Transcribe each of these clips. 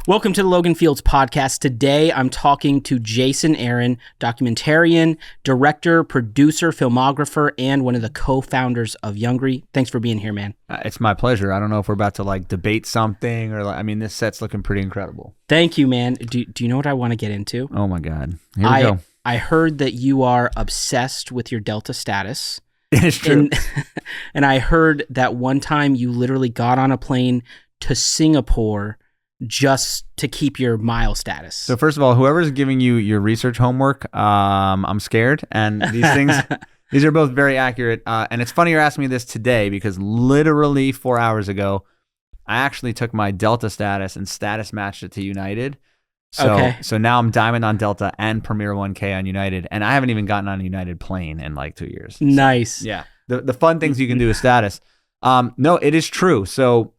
Welcome to the Logan Fields Podcast. Today, I'm talking to Jason Aron, documentarian, director, producer, filmographer, and one of the co-founders of Youngry. Thanks for being here, man. It's my pleasure. I don't know if we're about to debate something or this set's looking pretty incredible. Thank you, man. Do you know what I want to get into? Oh my God. Here we go. I heard that you are obsessed with your Delta status. It's true. And I heard that one time you literally got on a plane to Singapore just to keep your mile status. So first of all, whoever's giving you your research homework, I'm scared. And these things, these are both very accurate. And it's funny you're asking me this today because literally 4 hours ago, I actually took my Delta status and status matched it to United. So now I'm Diamond on Delta and Premier 1K on United. And I haven't even gotten on a United plane in like 2 years. Nice. Yeah. The fun things you can do with status. No, it is true. So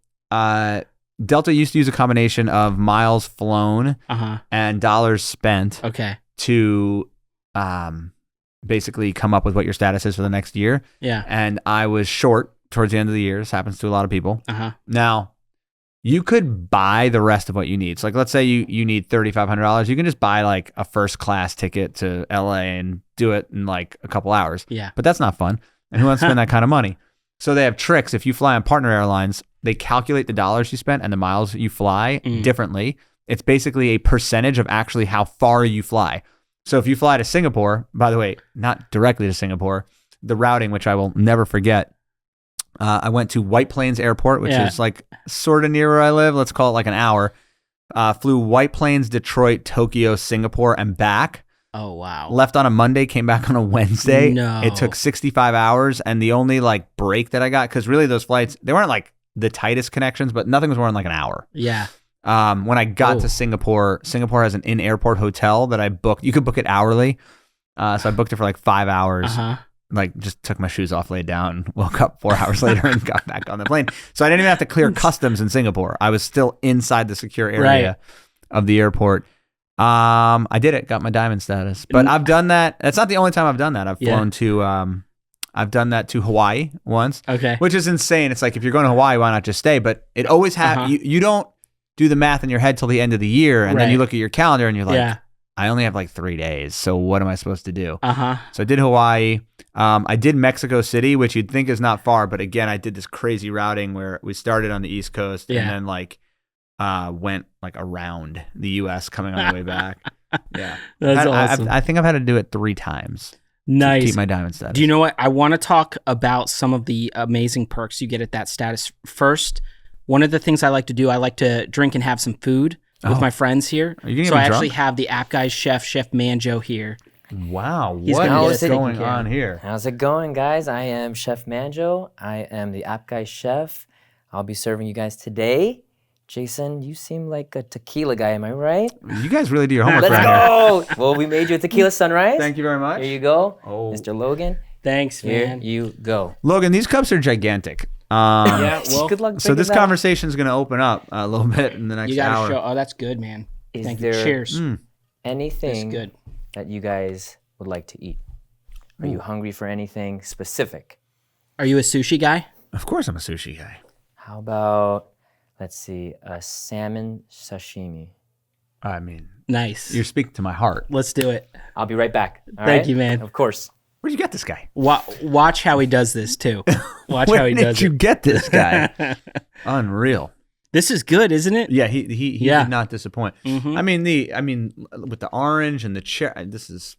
Delta used to use a combination of miles flown and dollars spent to basically come up with what your status is for the next year. Yeah. And I was short towards the end of the year. This happens to a lot of people. Now, you could buy the rest of what you need. So like, let's say you need $3,500. You can just buy like a first class ticket to LA and do it in like a couple hours. Yeah. But that's not fun. And who wants to spend that kind of money? So they have tricks. If you fly on partner airlines, they calculate the dollars you spent and the miles you fly differently. It's basically a percentage of actually how far you fly. So if you fly to Singapore, by the way, not directly to Singapore, the routing, which I will never forget, I went to White Plains Airport, which is like sort of near where I live. Let's call it like an hour. Flew White Plains, Detroit, Tokyo, Singapore, and back. Oh, wow. Left on a Monday, came back on a Wednesday. No. It took 65 hours. And the only like break that I got, because really those flights, they weren't like the tightest connections, but nothing was more than like an hour. Yeah. When I got to Singapore has an in-airport hotel that I booked. You could book it hourly. So I booked it for like 5 hours. Like just took my shoes off, laid down, woke up 4 hours later and got back on the plane. So I didn't even have to clear customs in Singapore. I was still inside the secure area of the airport. I did it, got my diamond status. But I've done that. That's not the only time I've done that. I've flown to I've done that to Hawaii once. Which is insane. It's like if you're going to Hawaii, why not just stay? But it always you don't do the math in your head till the end of the year, and then you look at your calendar and you're like, I only have like 3 days, so what am I supposed to do? So I did Hawaii. I did Mexico City, which you'd think is not far, but again, I did this crazy routing where we started on the East Coast and then like went like around the U.S. coming on the way back. Yeah, that's awesome. I think I've had to do it 3 times. Nice. To keep my diamond status. Do you know what? I want to talk about some of the amazing perks you get at that status. First, one of the things I like to do, I like to drink and have some food with my friends here. Are you gonna so get I drunk? actually have the App Guys Chef Manjo here. Wow, He's what is going on here? How's it going, guys? I am Chef Manjo. I am the App Guy Chef. I'll be serving you guys today. Jason, you seem like a tequila guy, am I right? You guys really do your homework. Let's go! Well, we made you a tequila sunrise. Thank you very much. Here you go, Oh. Mr. Logan. Thanks, man. Here you go. Logan, these cups are gigantic. Yeah, well, Good luck. So this conversation is going to open up a little bit in the next you got hour. to show. Oh, that's good, man. Is Thank you. there Cheers. anything That's good. that you guys would like to eat? Are you hungry for anything specific? Are you a sushi guy? Of course I'm a sushi guy. How about, let's see, a salmon sashimi? I mean, Nice. you're speaking to my heart. Let's do it. I'll be right back. All Thank right? you, man. Of course. Where'd you get this guy? Watch how he does this too. Watch how he Where does did you it. get this guy? Unreal. This is good, isn't it? Yeah, he did not disappoint. Mhm. I mean with the orange and the cherry, this is.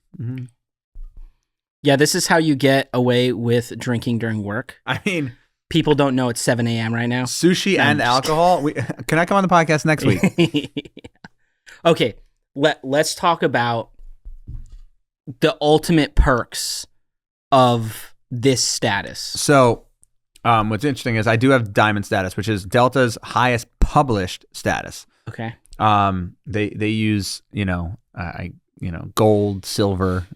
Yeah, this is how you get away with drinking during work. I mean, People don't know it's 7 a.m. right now. sushi I'm and just alcohol. Can I come on the podcast next week? Okay, let's talk about the ultimate perks of this status. So, what's interesting is I do have diamond status, which is Delta's highest published status. Okay. They use gold, silver,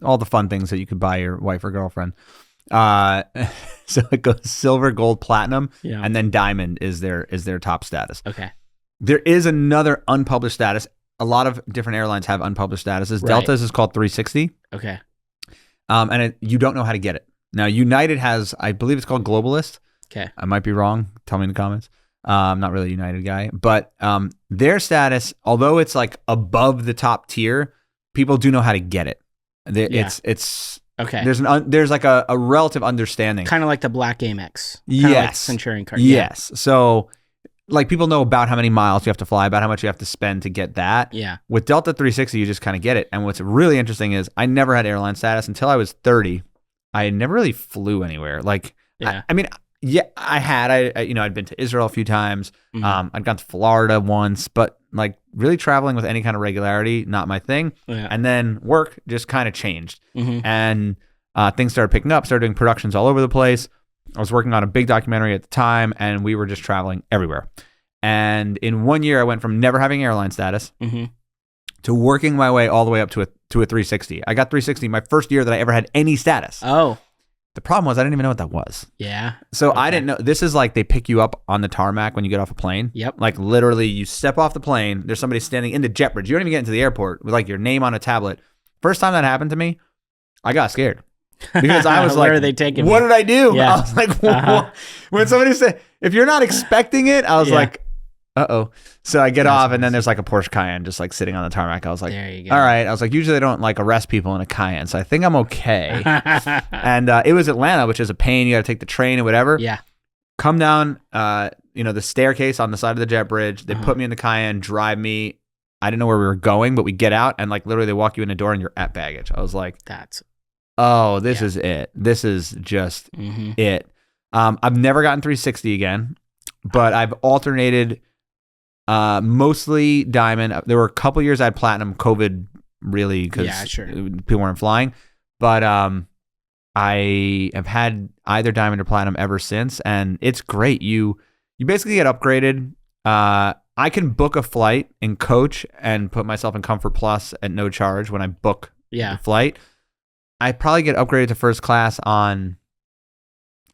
all the fun things that you could buy your wife or girlfriend. So it goes silver, gold, platinum, and then diamond is their top status. Okay. There is another unpublished status. A lot of different airlines have unpublished statuses. Right. Delta's is called 360. Okay. And you don't know how to get it. Now, United has, I believe it's called Globalist. Okay. I might be wrong. Tell me in the comments. I'm not really a United guy, but their status, although it's like above the top tier, people do know how to get it. It's okay. There's like a relative understanding, kind of like the Black Amex. Yes, like Centurion card. Yes. Yeah. So like people know about how many miles you have to fly, about how much you have to spend to get that. Yeah. With Delta 360, you just kind of get it. And what's really interesting is I never had airline status until I was 30. I never really flew anywhere. Like, I mean, yeah, I had. I'd been to Israel a few times. I'd gone to Florida once, but like really traveling with any kind of regularity, not my thing. Yeah. And then work just kind of changed, and things started picking up. Started doing productions all over the place. I was working on a big documentary at the time, and we were just traveling everywhere. And in 1 year, I went from never having airline status to working my way all the way up to a 360. I got 360 my first year that I ever had any status. Oh. The problem was I didn't even know what that was. Yeah. So I didn't know. This is like they pick you up on the tarmac when you get off a plane. Yep. Like literally you step off the plane. There's somebody standing in the jet bridge. You don't even get into the airport with like your name on a tablet. First time that happened to me, I got scared. Because I was like, where are they taking what me? did I do? Yeah. I was like, when somebody said, if you're not expecting it, I was like, uh-oh. So I get off and then there's like a Porsche Cayenne just like sitting on the tarmac. I was like, there you go. All right. I was like, usually they don't like arrest people in a Cayenne. So I think I'm okay. And it was Atlanta, which is a pain. You got to take the train or whatever. Yeah. Come down, the staircase on the side of the jet bridge. They put me in the Cayenne, drive me. I didn't know where we were going, but we get out and like literally they walk you in the door and you're at baggage. I was like, this is it. This is just it. I've never gotten 360 again, but I've alternated mostly diamond. There were a couple years I had platinum, COVID really, because people weren't flying. But I have had either diamond or platinum ever since, and it's great. You basically get upgraded. I can book a flight in coach and put myself in Comfort Plus at no charge when I book the flight. I probably get upgraded to first class on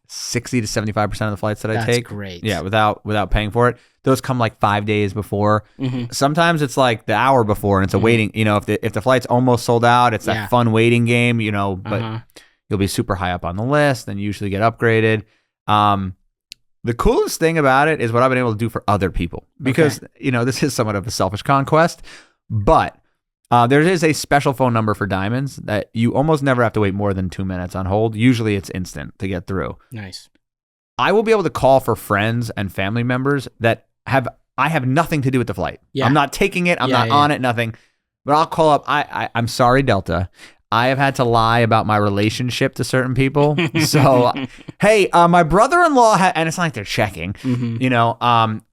60 to 75% of the flights that I take. That's great. Yeah, without paying for it. Those come like 5 days before. Sometimes it's like the hour before and it's a waiting, if the flight's almost sold out, it's that fun waiting game, but you'll be super high up on the list and usually get upgraded. The coolest thing about it is what I've been able to do for other people because, this is somewhat of a selfish conquest, but there is a special phone number for diamonds that you almost never have to wait more than 2 minutes on hold. Usually it's instant to get through. Nice. I will be able to call for friends and family members that I have nothing to do with the flight. Yeah. I'm not taking it. I'm not on it, nothing. But I'll call up. I'm sorry, Delta. I have had to lie about my relationship to certain people. So, hey, my brother-in-law, and it's not like they're checking,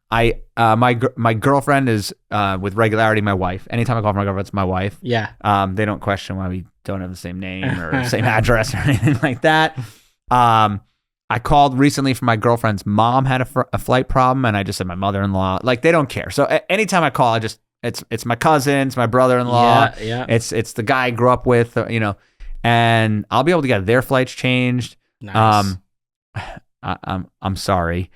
my girlfriend is with regularity my wife. Anytime I call for my girlfriend, it's my wife. Yeah. They don't question why we don't have the same name or same address or anything like that. I called recently for my girlfriend's mom had a flight problem, and I just said my mother-in-law. Like they don't care. So anytime I call, it's my cousin, it's my brother-in-law. Yeah. It's the guy I grew up with, and I'll be able to get their flights changed. Nice. I'm sorry.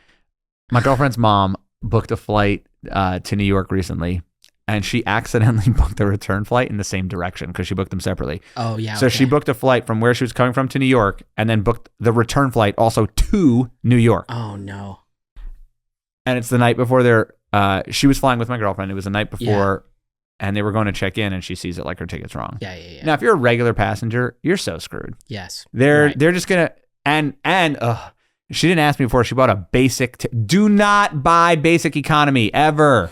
My girlfriend's mom booked a flight to New York recently, and she accidentally booked the return flight in the same direction because she booked them separately. Oh, yeah. So she booked a flight from where she was coming from to New York and then booked the return flight also to New York. Oh, no. And it's the night before she was flying with my girlfriend. It was the night before, and they were going to check in, and she sees it like her ticket's wrong. Yeah. Now, if you're a regular passenger, you're so screwed. Yes. They're just going to, and she didn't ask me before. She bought a basic. Do not buy basic economy ever.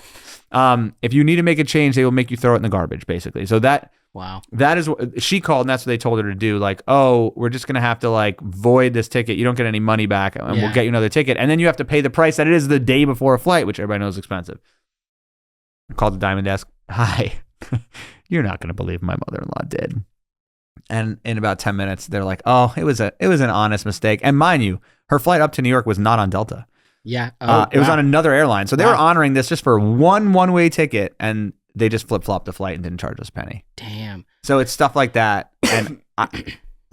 If you need to make a change, they will make you throw it in the garbage, basically. So that is what she called, and that's what they told her to do. Like, oh, we're just gonna have to like void this ticket. You don't get any money back, and we'll get you another ticket, and then you have to pay the price that it is the day before a flight, which everybody knows is expensive. I called the Diamond Desk. Hi, you're not gonna believe my mother-in-law did. And in about 10 minutes, they're like, oh, it was an honest mistake. And mind you, her flight up to New York was not on Delta. Yeah. It was on another airline. So they were honoring this just for one-way ticket, and they just flip-flopped the flight and didn't charge us a penny. Damn. So it's stuff like that. And I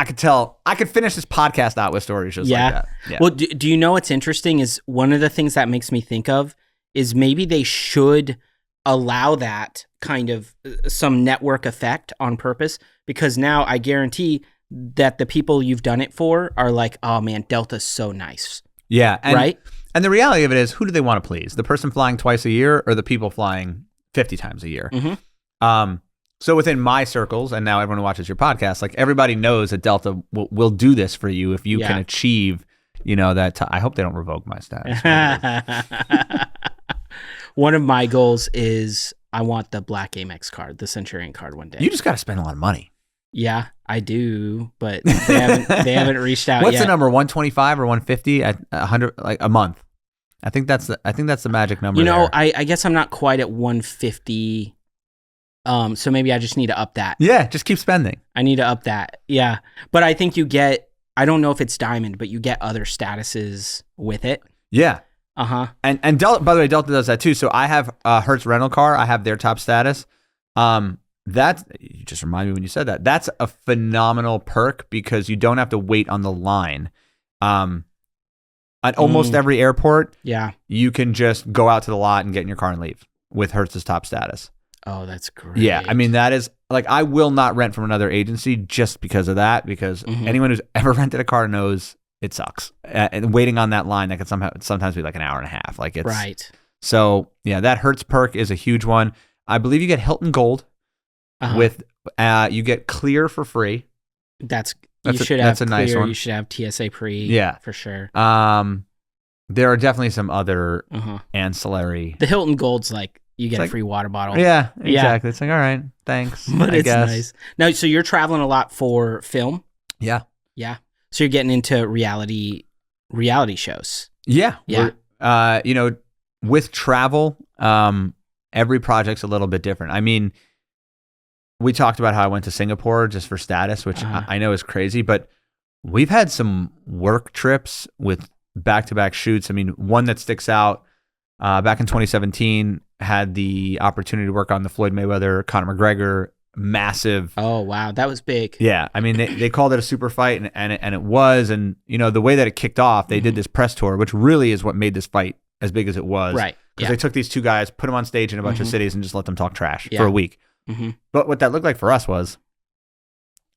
could tell, I could finish this podcast out with stories just like that. Yeah. Well, do you know what's interesting is one of the things that makes me think of is maybe they should allow that kind of some network effect on purpose, because now I guarantee that the people you've done it for are like, oh man, Delta's so nice. Yeah. And, right? And the reality of it is, who do they want to please? The person flying twice a year or the people flying 50 times a year? Mm-hmm. So within my circles, and now everyone who watches your podcast, like everybody knows that Delta will do this for you if you can achieve, that. I hope they don't revoke my status. One of my goals is I want the black Amex card, the Centurion card one day. You just got to spend a lot of money. Yeah, I do, but they haven't reached out What's yet. the number? 125 or 150 at 100 like a month? I think that's the magic number. There. I guess I'm not quite at 150. So maybe I just need to up that. Yeah, just keep spending. I need to up that. Yeah, but I think you get. I don't know if it's diamond, but you get other statuses with it. Yeah. And Delta, by the way, Delta does that too. So I have Hertz rental car. I have their top status. That's, you just remind me when you said that. That's a phenomenal perk because you don't have to wait on the line. At almost every airport, you can just go out to the lot and get in your car and leave with Hertz's top status. Oh, that's great. Yeah, I mean, that is, like, I will not rent from another agency just because of that, because anyone who's ever rented a car knows it sucks. And waiting on that line, that can sometimes be like an hour and a half. Like, it's right. So, yeah, that Hertz perk is a huge one. I believe you get Hilton Gold with, you get Clear for free. That's a nice one. You should have TSA pre. Yeah, for sure. There are definitely some other ancillary. The Hilton Gold's like you get a free water bottle. Yeah, exactly. It's like, all right, thanks. But it's nice. Now, so you're traveling a lot for film. Yeah. So you're getting into reality shows. Yeah. With travel, every project's a little bit different. I mean, we talked about how I went to Singapore just for status, which I know is crazy, but we've had some work trips with back-to-back shoots. I mean, one that sticks out, back in 2017, had the opportunity to work on the Floyd Mayweather, Conor McGregor, massive. Oh, wow. That was big. Yeah. I mean, they called it a super fight, and it was. And, the way that it kicked off, they did this press tour, which really is what made this fight as big as it was. Right. Because they took these two guys, put them on stage in a bunch of cities, and just let them talk trash for a week. But what that looked like for us was,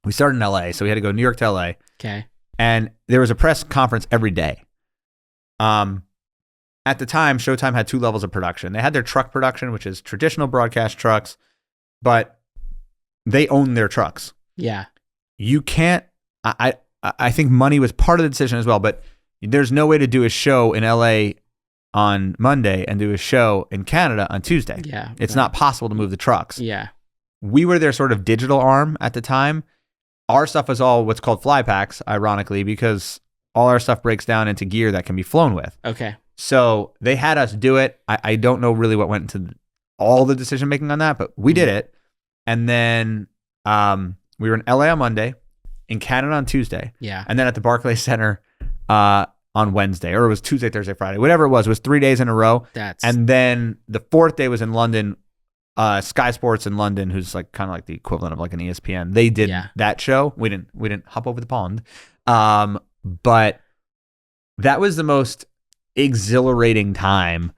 we started in LA, so we had to go New York to LA. Okay. And there was a press conference every day. At the time, Showtime had two levels of production. They had their truck production, which is traditional broadcast trucks, but they own their trucks. Yeah. You can't, I think money was part of the decision as well, but there's no way to do a show in LA on Monday and do a show in Canada on Tuesday. Yeah. It's not possible to move the trucks. Yeah. We were their sort of digital arm at the time. Our stuff was all what's called fly packs, ironically, because all our stuff breaks down into gear that can be flown with. Okay. So they had us do it. I don't know really what went into all the decision making on that, but we did it. And then we were in LA on Monday, in Canada on Tuesday. Yeah. And then at the Barclays Center on Wednesday, or it was Tuesday, Thursday, Friday, whatever it was 3 days in a row. And then the fourth day was in London. Sky Sports in London, who's like kind of like the equivalent of like an ESPN. They did that show. We didn't hop over the pond. But that was the most exhilarating time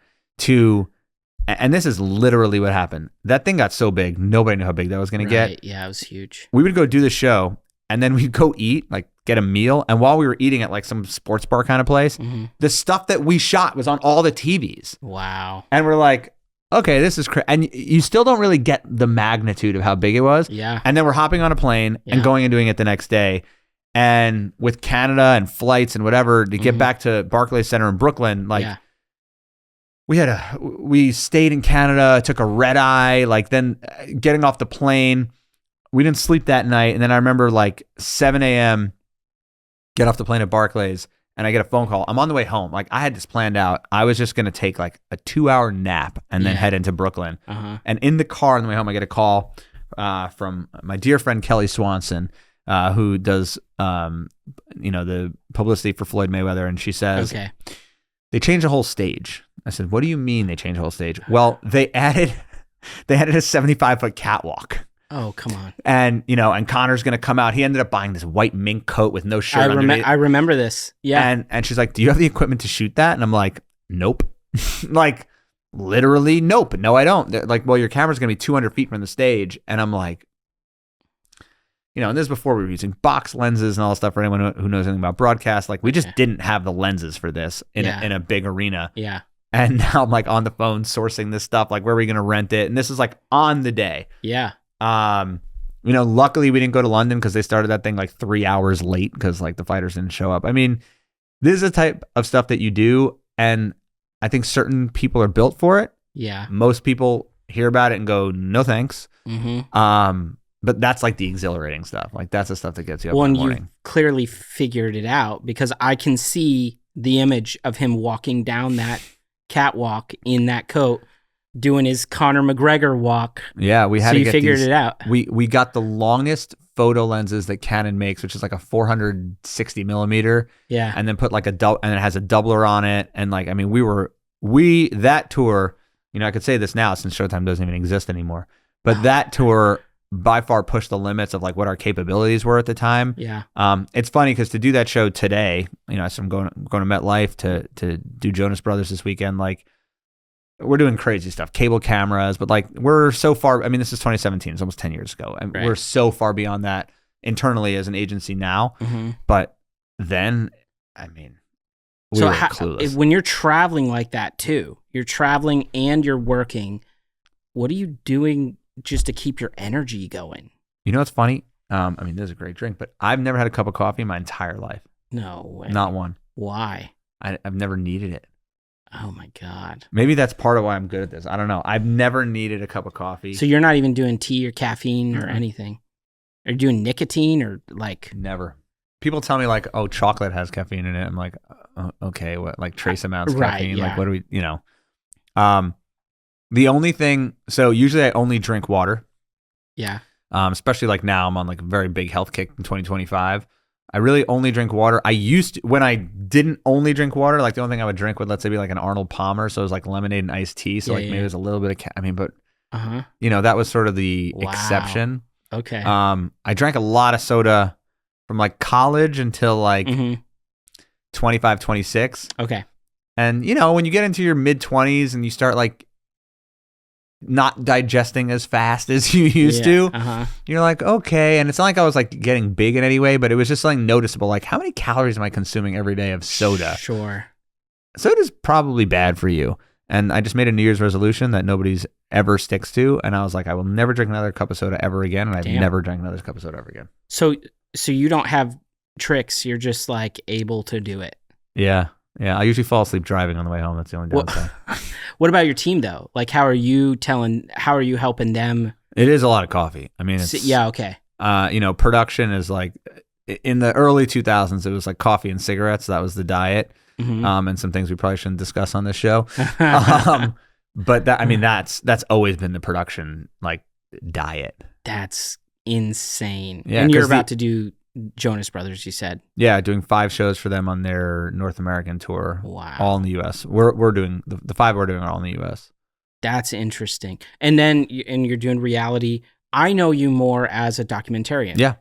and this is literally what happened. That thing got so big, nobody knew how big that was going to get. Yeah, it was huge. We would go do the show, and then we'd go eat, like get a meal. And while we were eating at like some sports bar kind of place, the stuff that we shot was on all the TVs. Wow. And we're like, okay, this is crazy. And you still don't really get the magnitude of how big it was. Yeah. And then we're hopping on a plane and going and doing it the next day. And with Canada and flights and whatever, to get back to Barclays Center in Brooklyn, like we stayed in Canada, took a red eye, like then getting off the plane, we didn't sleep that night. And then I remember like 7 a.m., get off the plane at Barclays, and I get a phone call. I'm on the way home. Like I had this planned out. I was just going to take like a 2-hour nap and then head into Brooklyn. And in the car on the way home, I get a call from my dear friend Kelly Swanson, who does, the publicity for Floyd Mayweather. And she says, they changed the whole stage. I said, what do you mean they changed the whole stage? Well, they added a 75-foot catwalk. Oh, come on. And, and Connor's going to come out. He ended up buying this white mink coat with no shirt underneath. I remember this. Yeah. And she's like, do you have the equipment to shoot that? And I'm like, nope. Like, literally, nope. No, I don't. They're like, well, your camera's going to be 200 feet from the stage. And I'm like, and this is before we were using box lenses and all that stuff. For anyone who knows anything about broadcast, like we just didn't have the lenses for this in a big arena. Yeah. And now I'm like on the phone sourcing this stuff. Like, where are we going to rent it? And this is like on the day. Yeah. Luckily we didn't go to London because they started that thing like 3 hours late because like the fighters didn't show up. I mean, this is a type of stuff that you do, and I think certain people are built for it. Yeah. Most people hear about it and go, no thanks. Mm-hmm. But that's like the exhilarating stuff. Like that's the stuff that gets you up Well, in and the morning. you clearly figured it out because I can see the image of him walking down that catwalk in that coat, doing his Conor McGregor walk. Yeah, we had to get figured it out. We got the longest photo lenses that Canon makes, which is like a 460 millimeter. Yeah. And then put like and it has a doubler on it. And like, I mean, that tour, I could say this now since Showtime doesn't even exist anymore, but that tour by far pushed the limits of like what our capabilities were at the time. Yeah. It's funny because to do that show today, so I'm going to MetLife to do Jonas Brothers this weekend. Like, we're doing crazy stuff, cable cameras, but like we're so far. I mean, this is 2017; it's almost 10 years ago, and we're so far beyond that internally as an agency now. Mm-hmm. But then, I mean, we were clueless. When you're traveling like that too, you're traveling and you're working. What are you doing just to keep your energy going? You know what's funny? I mean, this is a great drink, but I've never had a cup of coffee in my entire life. No way. Not one. Why? I've never needed it. Oh my God. Maybe that's part of why I'm good at this. I don't know. I've never needed a cup of coffee. So you're not even doing tea or caffeine or anything? Are you doing nicotine or like? Never. People tell me like, oh, chocolate has caffeine in it. I'm like, okay, what? Like trace amounts of caffeine? Yeah. Like, what do we, the only thing, so usually I only drink water. Yeah. Especially like now I'm on like a very big health kick in 2025. I really only drink water. I used to, when I didn't only drink water, like the only thing I would drink would, let's say, be like an Arnold Palmer. So it was like lemonade and iced tea. So maybe there's a little bit of, but that was sort of the exception. Okay. I drank a lot of soda from like college until like 25, 26. Okay. And when you get into your mid 20s and you start like not digesting as fast as you used to, you're like, okay. And it's not like I was like getting big in any way, but it was just something noticeable. Like, how many calories am I consuming every day of soda? Sure. Soda's probably bad for you. And I just made a New Year's resolution that nobody's ever sticks to. And I was like, I will never drink another cup of soda ever again. And I've never drank another cup of soda ever again. So you don't have tricks. You're just like able to do it. Yeah. Yeah. I usually fall asleep driving on the way home. That's the only downside. What about your team though? Like, how are you helping them? It is a lot of coffee. I mean, it's, yeah. Okay. Production is like in the early 2000s, it was like coffee and cigarettes. That was the diet. And some things we probably shouldn't discuss on this show. But that's always been the production like diet. That's insane. Yeah, and you're about to do Jonas Brothers, you said. Yeah, doing 5 shows for them on their North American tour. Wow. All in the U.S. We're doing the 5 we're doing are all in the U.S. That's interesting. And then you're doing reality. I know you more as a documentarian. Yeah.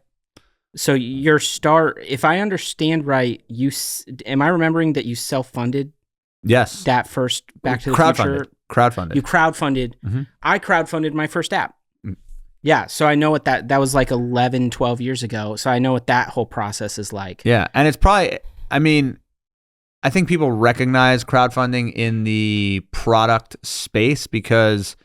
So your start, if I understand right, am I remembering that you self-funded? Yes. That first Back to the Future? Crowdfunded. You crowdfunded. Mm-hmm. I crowdfunded my first app. Yeah, so I know what that was like 11, 12 years ago. So I know what that whole process is like. Yeah, and it's probably, I think people recognize crowdfunding in the product space because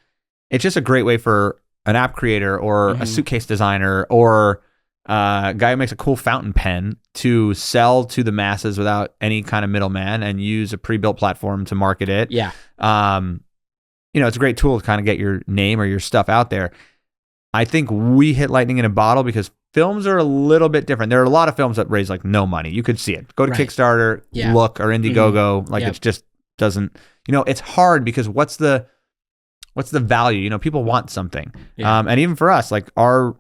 it's just a great way for an app creator or a suitcase designer or a guy who makes a cool fountain pen to sell to the masses without any kind of middleman and use a pre-built platform to market it. Yeah. It's a great tool to kind of get your name or your stuff out there. I think we hit lightning in a bottle because films are a little bit different. There are a lot of films that raise like no money. You could see it. Go to Kickstarter, look, or Indiegogo. Like it just doesn't, it's hard because what's the value? People want something. Yeah. And even for us, like our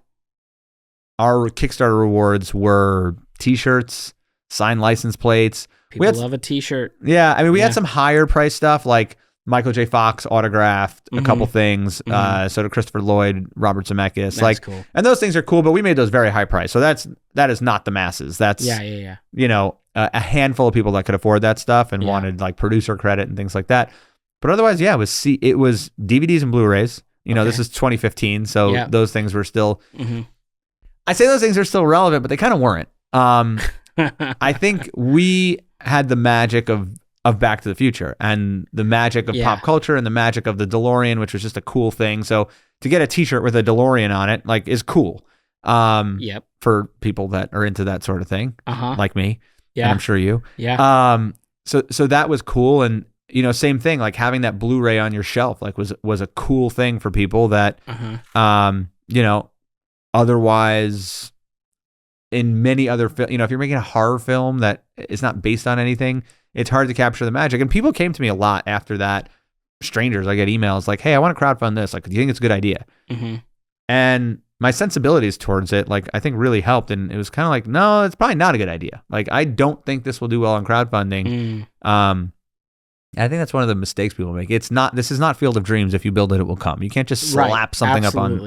Kickstarter rewards were t-shirts, signed license plates. People love a t-shirt. Yeah. We had some higher price stuff like Michael J. Fox autographed a couple things. So did Christopher Lloyd, Robert Zemeckis. That's cool. And those things are cool, but we made those very high price. So that is not the masses. That's a handful of people that could afford that stuff and wanted like producer credit and things like that. But otherwise, it was DVDs and Blu-rays. This is 2015, so those things were still. I say those things are still relevant, but they kind of weren't. I think we had the magic of Back to the Future and the magic of pop culture and the magic of the DeLorean, which was just a cool thing. So to get a t-shirt with a DeLorean on it, like, is cool. For people that are into that sort of thing, like me. Yeah. And I'm sure you. Yeah. So that was cool. And, you know, same thing, like having that Blu-ray on your shelf, like was a cool thing for people that, you know, otherwise in many other, you know, if you're making a horror film that is not based on anything, it's hard to capture the magic. And people came to me a lot after that. Strangers, I get emails like, hey, I want to crowdfund this. Like, do you think it's a good idea? And my sensibilities towards it, like, I think really helped. And it was kind of like, no, it's probably not a good idea. Like, I don't think this will do well on crowdfunding. I think that's one of the mistakes people make. This is not Field of Dreams. If you build it, it will come. You can't just slap something up on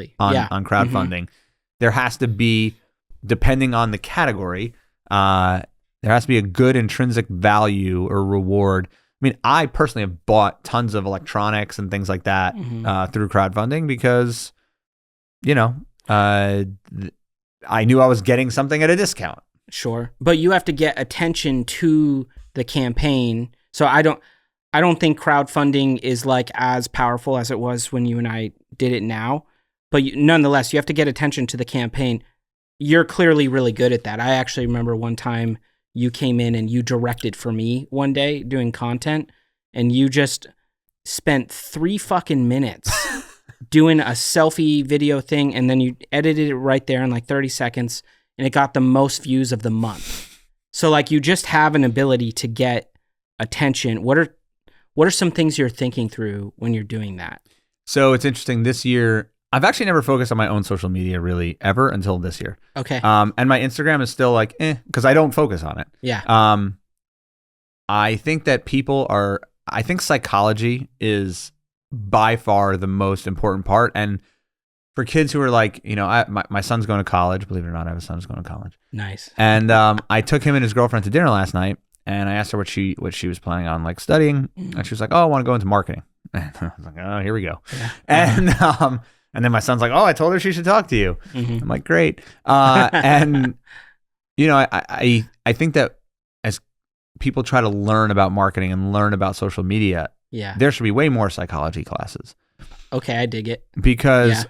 crowdfunding. There has to be, depending on the category, there has to be a good intrinsic value or reward. I mean, I personally have bought tons of electronics and things like that through crowdfunding because, you know, I knew I was getting something at a discount. Sure. But you have to get attention to the campaign. So I don't think crowdfunding is like as powerful as it was when you and I did it now. But nonetheless, you have to get attention to the campaign. You're clearly really good at that. I actually remember one time you came in and you directed for me one day doing content, and you just spent 3 fucking minutes doing a selfie video thing, and then you edited it right there in like 30 seconds, and it got the most views of the month. So like, you just have an ability to get attention. What are some things you're thinking through when you're doing that? So it's interesting. This year, I've actually never focused on my own social media really ever until this year. Okay. And my Instagram is still like, because I don't focus on it. Yeah. I think that I think psychology is by far the most important part. And for kids who are like, you know, my son's going to college, believe it or not, I have a son who's going to college. Nice. And I took him and his girlfriend to dinner last night, and I asked her what she was planning on like studying. And she was like, oh, I want to go into marketing. And I was like, oh, here we go. Yeah. And then my son's like, oh, I told her she should talk to you. I'm like, great. And, you know, I think that as people try to learn about marketing and learn about social media, there should be way more psychology classes. Okay, I dig it. Because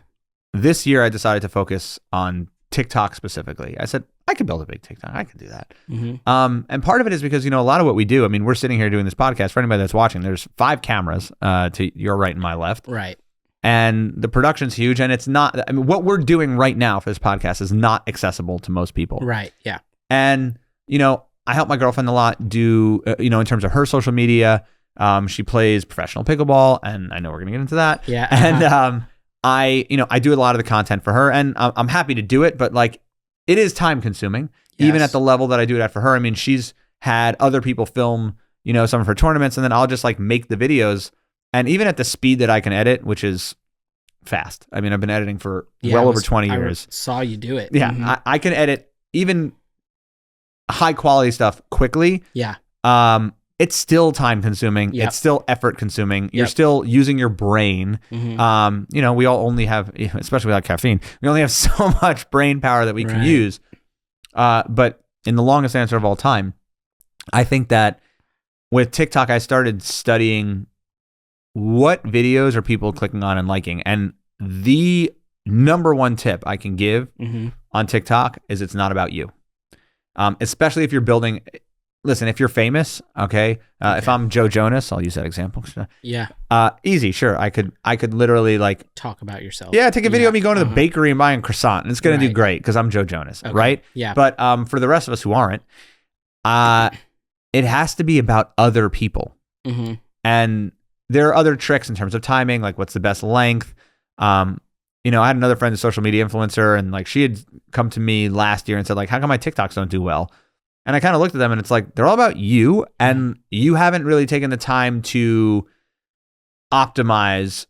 this year I decided to focus on TikTok specifically. I said, I could build a big TikTok. I could do that. And part of it is because, you know, a lot of what we do, I mean, we're sitting here doing this podcast. For anybody that's watching, there's 5 cameras to your right and my left. Right. And the production's huge, and it's not, I mean, what we're doing right now for this podcast is not accessible to most people. Right, yeah. And, you know, I help my girlfriend a lot do, you know, in terms of her social media. She plays professional pickleball, and I know we're going to get into that. Yeah. And I do a lot of the content for her, and I'm happy to do it, but like, it is time consuming, even at the level that I do it at for her. I mean, she's had other people film, you know, some of her tournaments, and then I'll just like make the videos. And even at the speed that I can edit, which is fast. I mean, I've been editing for well over 20 years. I saw you do it. Yeah, I can edit even high quality stuff quickly. Yeah. It's still time consuming. Yep. It's still effort consuming. You're still using your brain. You know, we all only have, especially without caffeine, we only have so much brain power that we can use. But in the longest answer of all time, I think that with TikTok, I started studying what videos are people clicking on and liking. And the number one tip I can give on TikTok is it's not about you. Especially if you're building, listen, if you're famous, okay. If I'm Joe Jonas, I'll use that example. Yeah. Easy, sure. I could literally like talk about yourself. Yeah, take a video of me going to the bakery and buying a croissant, and it's gonna do great because I'm Joe Jonas, right? Yeah. But for the rest of us who aren't, it has to be about other people. And there are other tricks in terms of timing, like what's the best length. You know, I had another friend, a social media influencer, and like she had come to me last year and said like, how come my TikToks don't do well? And I kind of looked at them and it's like, they're all about you, and you haven't really taken the time to optimize,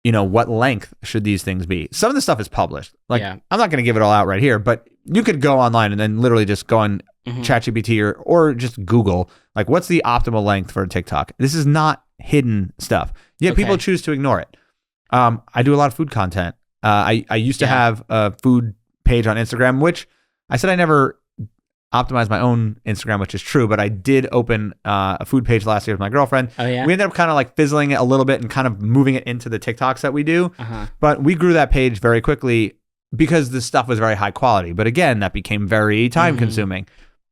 you know, what length should these things be. Some of the stuff is published. Like, I'm not going to give it all out right here, but you could go online and then literally just go on ChatGPT or just Google, like, what's the optimal length for a TikTok? This is not hidden stuff. Yet people choose to ignore it. I do a lot of food content. I used to have a food page on Instagram, which I said I never optimized my own Instagram, which is true, but I did open a food page last year with my girlfriend. Oh, yeah? We ended up kind of like fizzling it a little bit and kind of moving it into the TikToks that we do. But we grew that page very quickly because the stuff was very high quality. But again, that became very time consuming.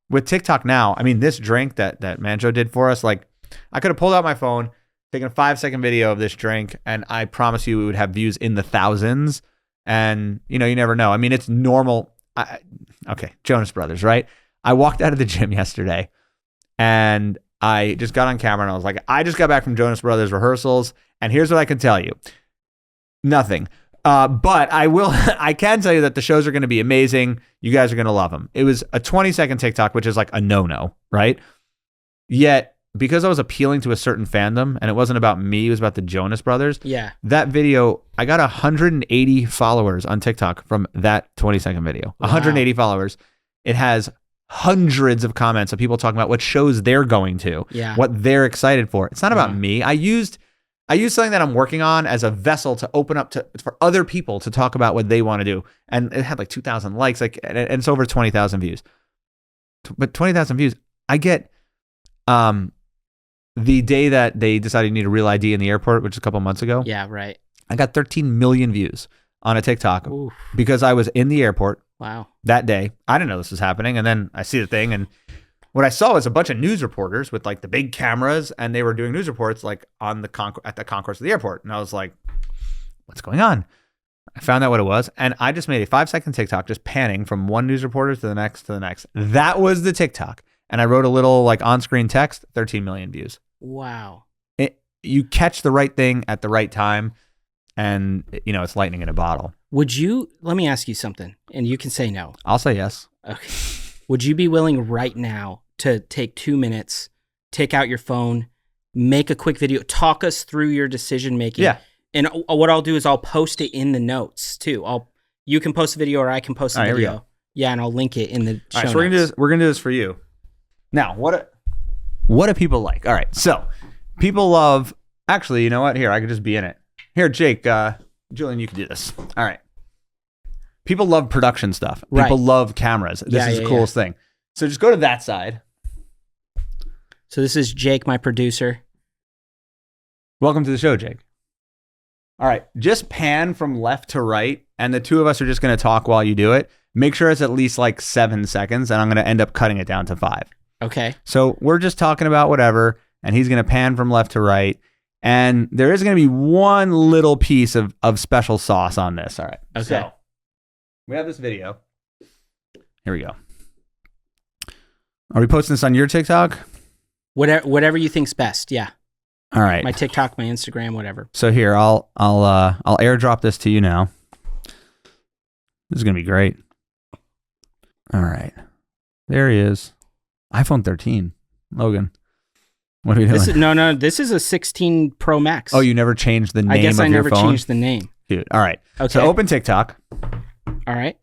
With TikTok now, I mean, this drink that Manjo did for us, like I could have pulled out my phone, taken a 5-second video of this drink, and I promise you it would have views in the thousands. And, you know, you never know. I mean, it's normal. Okay, Jonas Brothers, right? I walked out of the gym yesterday and I just got on camera and I was like, I just got back from Jonas Brothers rehearsals. And here's what I can tell you. Nothing. But I can tell you that the shows are going to be amazing. You guys are going to love them. It was a 20-second TikTok, which is like a no-no, right? Yet, because I was appealing to a certain fandom and it wasn't about me, it was about the Jonas Brothers. Yeah. That video, I got 180 followers on TikTok from that 20-second video. Wow. 180 followers. It has hundreds of comments of people talking about what shows they're going to, what they're excited for. It's not about me. I used something that I'm working on as a vessel to open up for other people to talk about what they want to do. And it had like 2,000 likes, and it's over 20,000 views. But 20,000 views, I get the day that they decided you need a real ID in the airport, which is a couple months ago. Yeah, right. I got 13 million views on a TikTok because I was in the airport. Wow. That day. I didn't know this was happening. And then I see the thing, and what I saw was a bunch of news reporters with like the big cameras, and they were doing news reports like on at the concourse of the airport. And I was like, what's going on? I found out what it was, and I just made a 5-second TikTok just panning from one news reporter to the next to the next. That was the TikTok. And I wrote a little like on-screen text, 13 million views. Wow. You catch the right thing at the right time, and you know, it's lightning in a bottle. Let me ask you something, and you can say no. I'll say yes. Okay. Would you be willing right now to take 2 minutes, take out your phone, make a quick video, talk us through your decision making? Yeah. And what I'll do is I'll post it in the notes too. You can post a video or I can post a video. Here we go. Yeah, and I'll link it in the show notes. So we're gonna do this for you. Now, what do people like? All right, so people love. Actually, you know what? Here, I could just be in it. Here, Jake, Julian, you can do this. All right. People love production stuff. People love cameras. This is the coolest thing. So just go to that side. So this is Jake, my producer. Welcome to the show, Jake. All right. Just pan from left to right, and the two of us are just going to talk while you do it. Make sure it's at least like 7 seconds, and I'm going to end up cutting it down to 5. Okay. So we're just talking about whatever, and he's going to pan from left to right. And there is going to be one little piece of special sauce on this. All right. Okay. So we have this video. Here we go. Are we posting this on your TikTok? Whatever you think's best. Yeah. All right. My TikTok, my Instagram, whatever. So here, I'll airdrop this to you now. This is going to be great. All right. There he is. iPhone 13. Logan. What are we doing? This is a 16 Pro Max. Oh, you never changed the name of your phone? I guess I never changed the name. Dude, all right. Okay. So open TikTok. All right.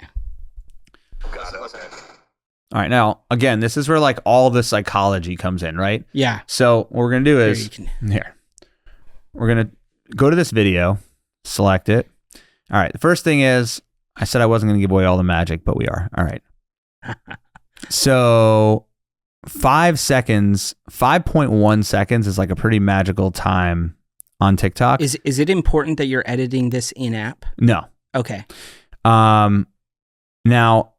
All right. Now, again, this is where like all the psychology comes in, right? Yeah. So what we're going to do is, we're going to go to this video, select it. All right. The first thing is, I said I wasn't going to give away all the magic, but we are. All right. So 5 seconds, 5.1 seconds is like a pretty magical time on TikTok. Is it important that you're editing this in-app? No. Okay. Now,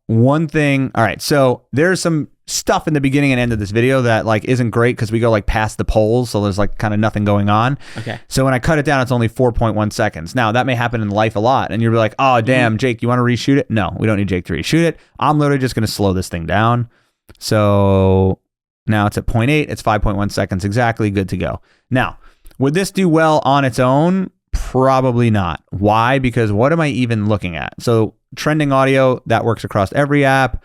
one thing, all right, so there's some stuff in the beginning and end of this video that like isn't great because we go like past the polls, so there's like kind of nothing going on. Okay. So when I cut it down, it's only 4.1 seconds. Now, that may happen in life a lot, and you're like, oh, damn, Jake, you want to reshoot it? No, we don't need Jake to reshoot it. I'm literally just going to slow this thing down. So now it's at 0.8. It's 5.1 seconds exactly. Good to go. Now, would this do well on its own? Probably not. Why? Because what am I even looking at? So trending audio, that works across every app.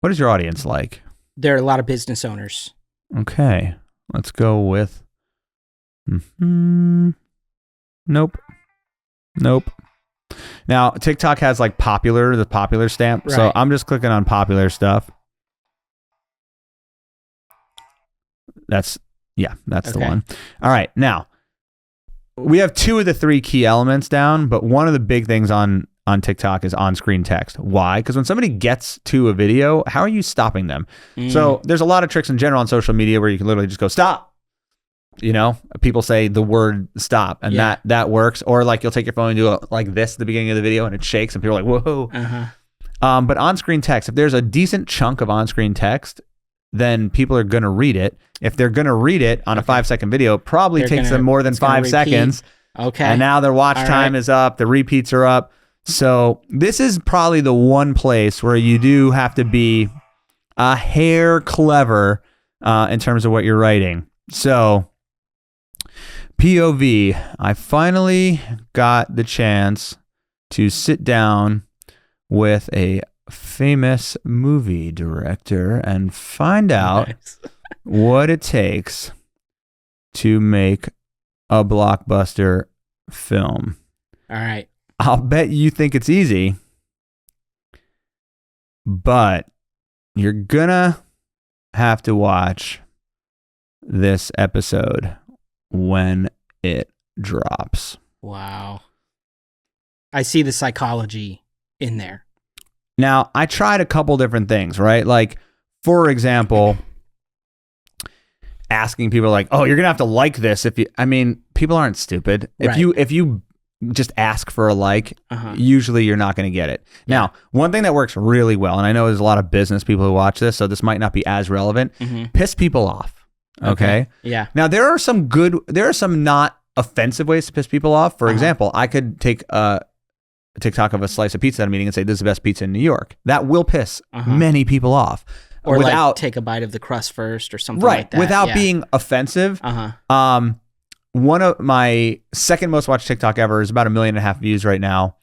What is your audience like? There are a lot of business owners. Okay. Let's go with... Nope. Now, TikTok has like the popular stamp. Right. So I'm just clicking on popular stuff. That's the one. All right. Now, we have 2 of the 3 key elements down, but one of the big things on on TikTok is on-screen text. Why? Because when somebody gets to a video, how are you stopping them? So there's a lot of tricks in general on social media where you can literally just go, stop. You know, people say the word stop, and that works. Or like you'll take your phone and do it like this at the beginning of the video and it shakes and people are like, whoa. But on-screen text, if there's a decent chunk of on-screen text, then people are going to read it. If they're going to read it on a 5-second video, it probably takes them more than 5 seconds. Okay. And now their watch time is up. The repeats are up. So this is probably the one place where you do have to be a hair clever in terms of what you're writing. So POV, I finally got the chance to sit down with a famous movie director and find out what it takes to make a blockbuster film. All right. I'll bet you think it's easy, but you're gonna have to watch this episode when it drops. Wow. I see the psychology in there. Now, I tried a couple different things, right? Like, for example, asking people like, oh, you're going to have to like this. People aren't stupid. Right. If you just ask for a like, usually you're not going to get it. Yeah. Now, one thing that works really well, and I know there's a lot of business people who watch this, so this might not be as relevant, piss people off. Okay? Yeah. Now, there are some not offensive ways to piss people off. For example, I could take a TikTok of a slice of pizza at a meeting and say, this is the best pizza in New York. That will piss many people off. Or like take a bite of the crust first or something like that. Without being offensive. One of my second most watched TikTok ever is about 1.5 million views right now.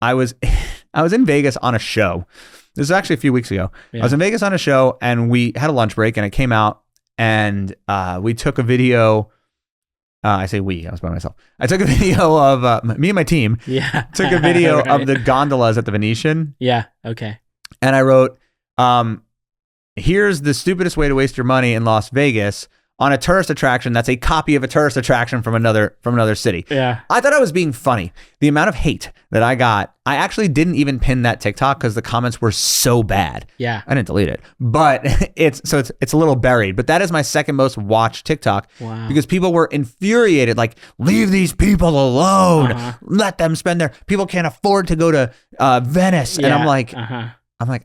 I was in Vegas on a show. This was actually a few weeks ago. Yeah. I was in Vegas on a show and we had a lunch break and I came out and we took a video. I say we, I was by myself. I took a video of me and my team. Yeah. Took a video of the gondolas at the Venetian. Yeah. Okay. And I wrote, here's the stupidest way to waste your money in Las Vegas on a tourist attraction that's a copy of a tourist attraction from another city. Yeah. I thought I was being funny. The amount of hate that I got, I actually didn't even pin that TikTok because the comments were so bad. Yeah. I didn't delete it. But it's a little buried. But that is my second most watched TikTok. Wow. Because people were infuriated, like, leave these people alone. Let them spend people can't afford to go to Venice. Yeah. And I'm like,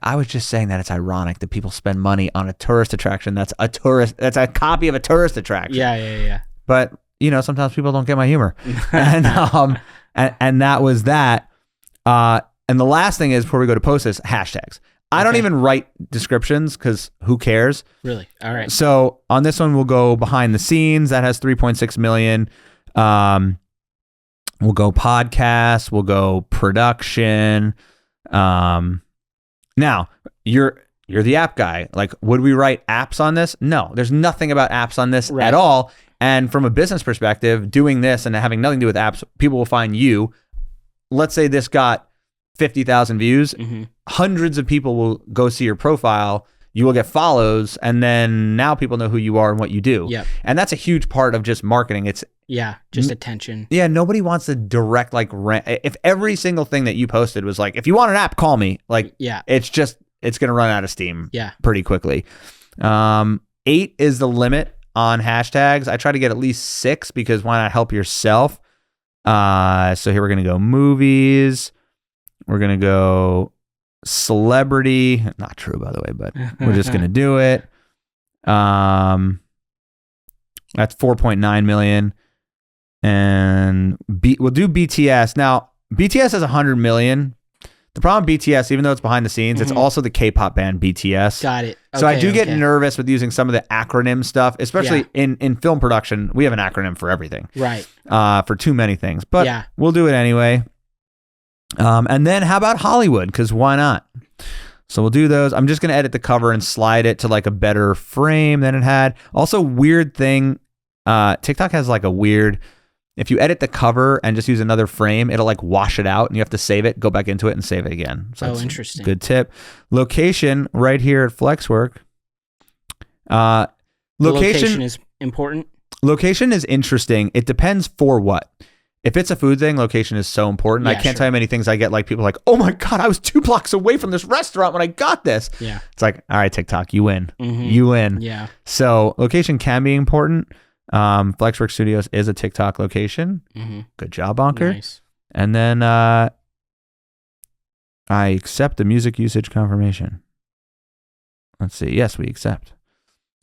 I was just saying that it's ironic that people spend money on a tourist attraction that's a copy of a tourist attraction. Yeah. But, sometimes people don't get my humor. and that was that. And the last thing is, before we go to post this, hashtags. I don't even write descriptions because who cares? Really? All right. So on this one, we'll go behind the scenes. That has 3.6 million. We'll go podcast. We'll go production. Now, you're the app guy. Like, would we write apps on this? No, there's nothing about apps on this at all. And from a business perspective, doing this and having nothing to do with apps, people will find you. Let's say this got 50,000 views. Hundreds of people will go see your profile. You will get follows. And then now people know who you are and what you do. Yep. And that's a huge part of just marketing. It's just attention. Yeah, nobody wants to direct if every single thing that you posted was like, if you want an app, call me. Like, it's going to run out of steam pretty quickly. 8 is the limit on hashtags. I try to get at least 6 because why not help yourself? So here we're going to go movies. We're going to go celebrity. Not true, by the way, but we're just going to do it. That's 4.9 million. And we'll do BTS. Now, BTS has 100 million. The problem with BTS, even though it's behind the scenes, it's also the K-pop band BTS. Got it. Okay, so I do get nervous with using some of the acronym stuff, especially in film production. We have an acronym for everything. Right. For too many things. But we'll do it anyway. And then how about Hollywood? Because why not? So we'll do those. I'm just going to edit the cover and slide it to like a better frame than it had. Also, weird thing. TikTok has like a weird... If you edit the cover and just use another frame, it'll like wash it out and you have to save it, go back into it and save it again. So interesting. Good tip. Location right here at Flexwork. Location is important. Location is interesting. It depends for what. if it's a food thing, location is so important. Yeah, I can't tell you how many things I get, like people like, oh my God, I was 2 blocks away from this restaurant when I got this. Yeah. It's like, all right, TikTok, you win. Mm-hmm. You win. Yeah. So location can be important. Flexwork Studios is a TikTok location. Mm-hmm. Good job, Bonker. Nice. And then I accept the music usage confirmation. Let's see. Yes, we accept.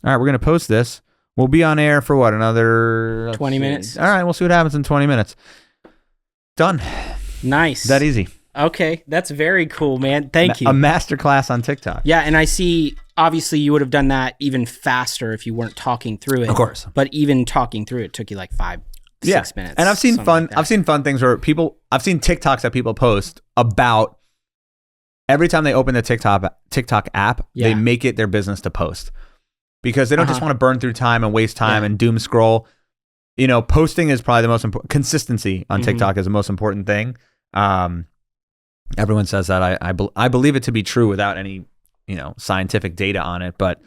All right, we're going to post this. We'll be on air for what? Another 20 minutes. All right, we'll see what happens in 20 minutes. Done. Nice. That easy. Okay, that's very cool, man. Thank you. A master class on TikTok. Yeah, and I see, obviously, you would have done that even faster if you weren't talking through it. Of course. But even talking through it took you like 5, 6 minutes. And I've seen fun. Like I've seen fun things where I've seen TikToks that people post about every time they open the TikTok app, they make it their business to post because they don't just want to burn through time and waste time and doom scroll. You know, posting is probably the most important. Consistency on TikTok is the most important thing. Everyone says that. I believe it to be true without any, scientific data on it. But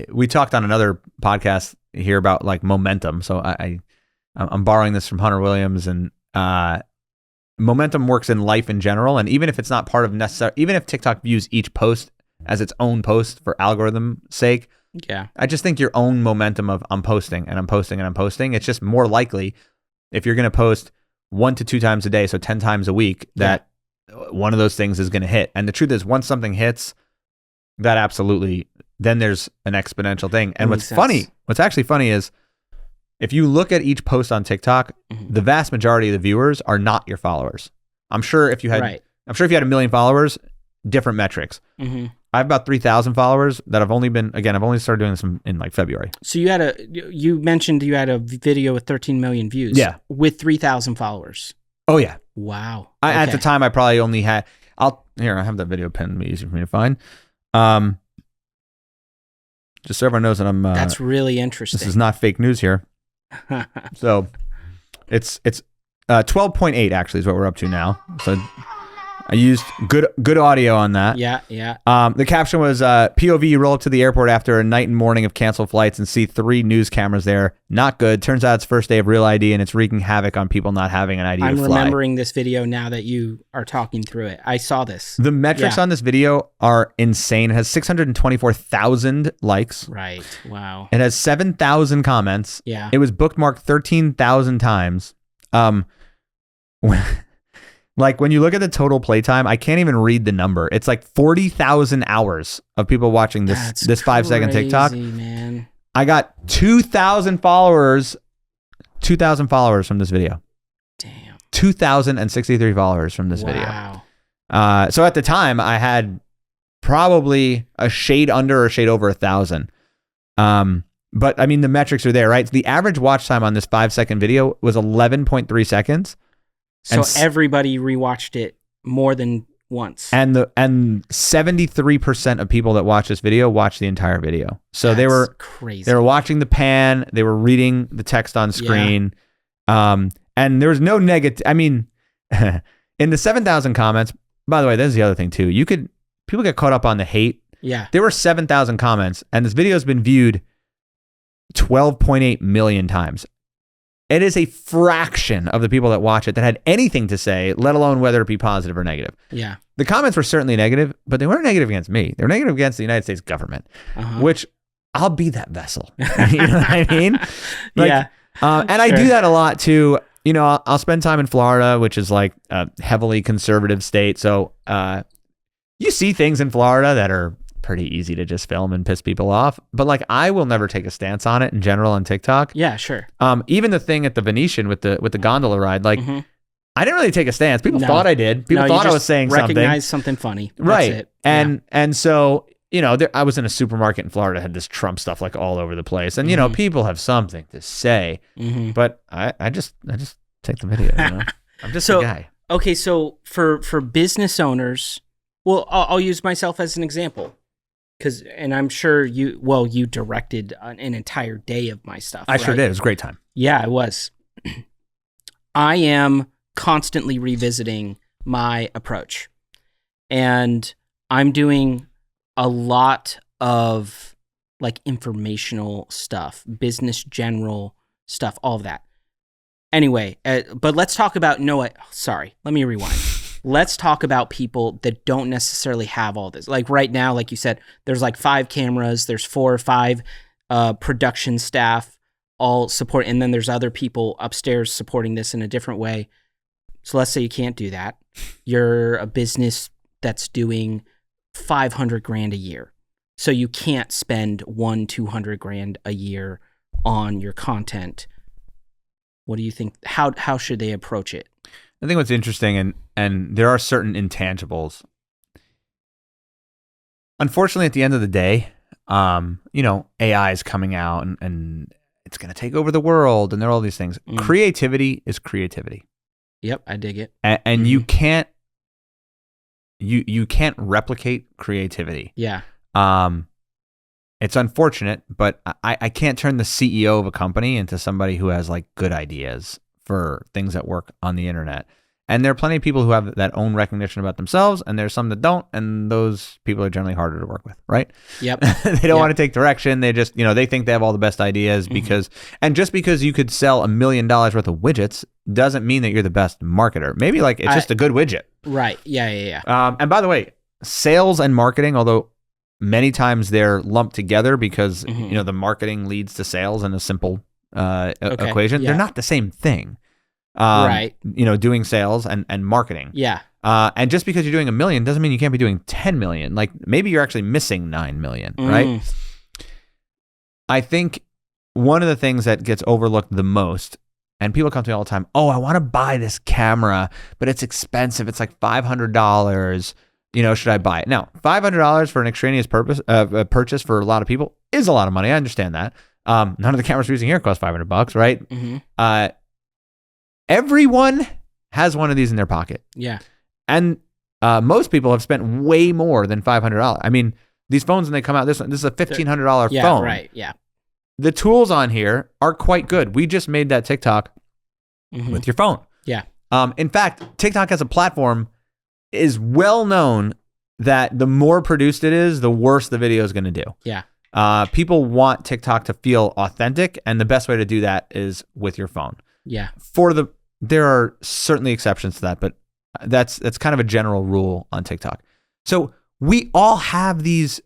we talked on another podcast here about like momentum. So I'm borrowing this from Hunter Williams, and momentum works in life in general. And even if it's not part of even if TikTok views each post as its own post for algorithm sake, I just think your own momentum of I'm posting and I'm posting and I'm posting, it's just more likely if you're going to post 1 to 2 times a day, so 10 times a week, that one of those things is going to hit. And the truth is, once something hits, that absolutely, then there's an exponential thing. And what's actually funny is if you look at each post on TikTok, the vast majority of the viewers are not your followers. I'm sure if you had, I'm sure if you had 1 million followers, different metrics. I have about 3,000 followers that I've only started doing this in like February. So you mentioned you had a video with 13 million views. Yeah. With 3,000 followers. Oh yeah. Wow. At the time I probably only had, I have that video pinned, easy for me to find. Just so everyone knows that that's really interesting. This is not fake news here. So it's 12.8 actually is what we're up to now. So I used good audio on that. Yeah. The caption was POV, you roll up to the airport after a night and morning of canceled flights and see 3 news cameras there. Not good. Turns out it's first day of Real ID and it's wreaking havoc on people not having an ID to fly. I'm remembering this video now that you are talking through it. I saw this. The metrics on this video are insane. It has 624,000 likes. Right. Wow. It has 7,000 comments. Yeah. It was bookmarked 13,000 times. Like when you look at the total playtime, I can't even read the number. It's like 40,000 hours of people watching this 5-second TikTok. Man. I got 2,000 followers from this video. Damn. 2,063 followers from this video. Wow. So at the time, I had probably a shade under or shade over 1,000. But I mean, the metrics are there, right? The average watch time on this 5-second video was 11.3 seconds. So everybody rewatched it more than once. And 73% of people that watch this video watched the entire video. So That's they were crazy. They were watching the pan, they were reading the text on screen. And there was no negative. I mean, in the 7,000 comments, by the way, there's the other thing too. People get caught up on the hate. Yeah. There were 7,000 comments and this video has been viewed 12.8 million times. It is a fraction of the people that watch it that had anything to say, let alone whether it be positive or negative. Yeah. The comments were certainly negative, but they weren't negative against me. They were negative against the United States government, which I'll be that vessel. You know what I mean? And I do that a lot too. You know, I'll spend time in Florida, which is like a heavily conservative state. So you see things in Florida that are pretty easy to just film and piss people off. But like, I will never take a stance on it in general on TikTok. Yeah, sure. Even the thing at the Venetian with the gondola ride, like I didn't really take a stance. People thought I did. People thought I was saying something. Recognize something funny. That's right. it. And so, you know, I was in a supermarket in Florida, had this Trump stuff like all over the place. And, you know, people have something to say, but I just take the video, you know? I'm just a guy. Okay. So for business owners, well, I'll use myself as an example. And I'm sure you directed an entire day of my stuff. I sure did. It was a great time. Yeah, it was. I am constantly revisiting my approach. And I'm doing a lot of like informational stuff, business general stuff, all of that. Anyway, but let's talk about sorry, let me rewind. Let's talk about people that don't necessarily have all this. Like right now, like you said, there's like 5 cameras, there's 4 or 5 production staff all support, and then there's other people upstairs supporting this in a different way. So let's say you can't do that. You're a business that's doing $500,000 a year. So you can't spend $200,000 a year on your content. What do you think? How should they approach it? I think what's interesting, and there are certain intangibles. Unfortunately, at the end of the day, AI is coming out and it's going to take over the world, and there are all these things. Creativity is creativity. Yep, I dig it. And you can't replicate creativity. Yeah. It's unfortunate, but I can't turn the CEO of a company into somebody who has like good ideas for things that work on the internet. And there are plenty of people who have that own recognition about themselves, and there's some that don't, and those people are generally harder to work with, right? Yep. They don't want to take direction. They just, they think they have all the best ideas because, and just because you could sell $1 million worth of widgets doesn't mean that you're the best marketer. Maybe like it's just a good widget. Right. Yeah. And by the way, sales and marketing, although many times they're lumped together because, the marketing leads to sales in a simple equation. Yeah. They're not the same thing. Right. Doing sales and marketing. Yeah. And just because you're doing $1 million doesn't mean you can't be doing 10 million. Like maybe you're actually missing 9 million, right? I think one of the things that gets overlooked the most, and people come to me all the time, oh, I want to buy this camera, but it's expensive. It's like $500. Should I buy it? Now, $500 for an extraneous purchase for a lot of people is a lot of money. I understand that. None of the cameras we're using here cost $500, right? Everyone has one of these in their pocket. Yeah. And most people have spent way more than $500. I mean, these phones, when they come out, this is a $1,500 phone. Yeah, right. Yeah. The tools on here are quite good. We just made that TikTok with your phone. Yeah. In fact, TikTok as a platform is well known that the more produced it is, the worse the video is going to do. Yeah. People want TikTok to feel authentic, and the best way to do that is with your phone. Yeah. There are certainly exceptions to that, but that's kind of a general rule on TikTok. So we all have these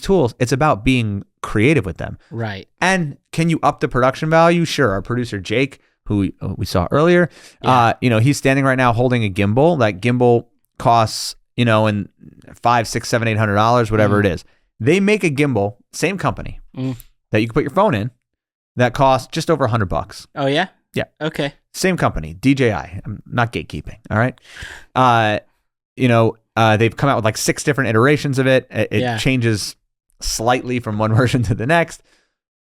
tools. It's about being creative with them. Right. And can you up the production value? Sure. Our producer Jake, who we saw earlier, he's standing right now holding a gimbal. That gimbal costs, in $500, $600, $700, $800, whatever it is. They make a gimbal, same company, that you can put your phone in, that costs just over $100. Oh yeah. Yeah. Okay. Same company, DJI. I'm not gatekeeping. All right. They've come out with like 6 different iterations of it. It changes slightly from one version to the next,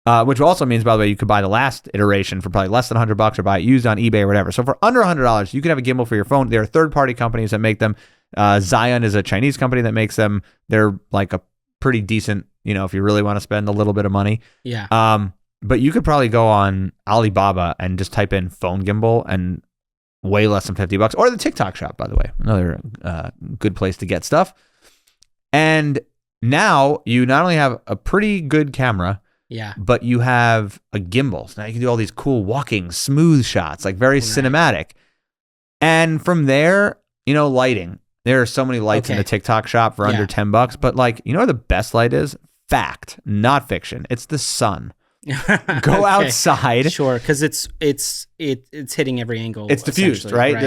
which also means, by the way, you could buy the last iteration for probably less than $100 or buy it used on eBay or whatever. So for under $100, you can have a gimbal for your phone. There are third-party companies that make them. Zion is a Chinese company that makes them. They're like a pretty decent, if you really want to spend a little bit of money. Yeah. But you could probably go on Alibaba and just type in phone gimbal and way less than $50, or the TikTok shop, by the way, another good place to get stuff. And now you not only have a pretty good camera, but you have a gimbal. So now you can do all these cool walking, smooth shots, like very cinematic. And from there, lighting. There are so many lights in the TikTok shop for under $10, but like, where the best light is? Fact, not fiction. It's the sun. Go outside. Sure, because it's hitting every angle. It's diffused, right?